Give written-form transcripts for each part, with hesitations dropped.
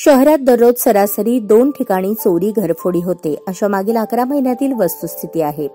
शहरात दररोज सरासरी 2 ठिकाणी चोरी घरफोडी होते, अशा मागील 11 महिन्यातील वस्तुस्थिती आहे.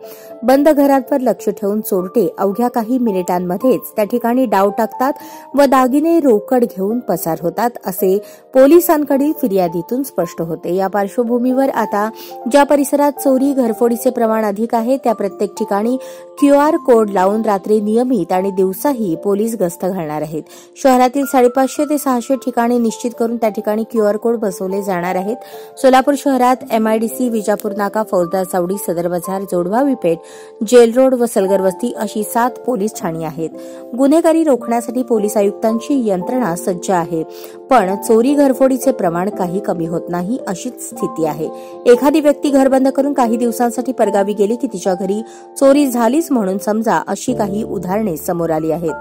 बंद घरांवर लक्ष ठेवून चोरटे अवघ्या काही मिनिटांमध्येच त्या ठिकाणी डाव टाकतात व दागिने रोकड घेऊन पसार होतात, असे पोलिसांकडील फिर्यादीतून स्पष्ट होते. या पार्श्वभूमीवर आता ज्या परिसरात चोरी घरफोडीचे प्रमाण अधिक आहे त्या प्रत्येक ठिकाणी QR कोड लावून रात्री नियमित आणि दिवसाही पोलीस गस्त घालणार आहेत. शहरातील 550 ते 600 ठिकाणी निश्चित करून त्या ठिकाणी QR कोड बसवले जाणार आहेत. सोलापूर शहरात MIDC, विजापूर नाका, फौजदार चावडी, सदर बाजार, जोडभावी पेठ, जेल रोड व सलगर वस्ती अशी 7 पोलीस ठाणी आहेत. गुन्हेगारी रोखण्यासाठी पोलीस आयुक्तांची यंत्रणा सज्ज आहे, पण चोरी घरफोडीचे प्रमाण काही कमी होत नाही, अशीच स्थिती आहे. एखादी व्यक्ती घर बंद करून काही दिवसांसाठी परगावी गेली की तिच्या घरी चोरी झालीच म्हणून समजा, अशी काही उदाहरणे समोर आली आहेत.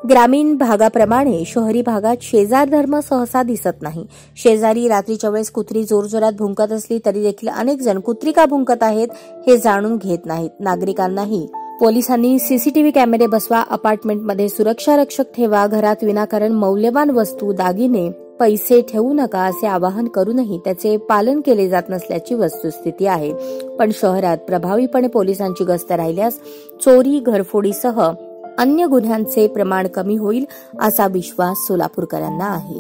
ग्रामीण भागाप्रमाणे शहरी भागात शेजार धर्म सहसा दिसत नाही. शेजारी रात्रीच्या वेळेस कुत्री जोरजोरात भुंकत असली तरी देखील अनेक जण कुत्री का भुंकत आहेत हे जाणून घेत नाहीत. नागरिकांनाही पोलिसांनी CCTV कॅमेरे बसवा, अपार्टमेंटमध्ये सुरक्षा रक्षक ठेवा, घरात विनाकारण मौल्यवान वस्तू, दागिने, पैसे ठेवू नका असे आवाहन करूनही त्याचे पालन केले जात नसल्याची वस्तुस्थिती आहे. पण शहरात प्रभावीपणे पोलिसांची गस्त राहिल्यास चोरी घरफोडीसह अन्य गुन्ह्यांचे प्रमाण कमी होईल, असा विश्वास सोलापूरकरांना आहे.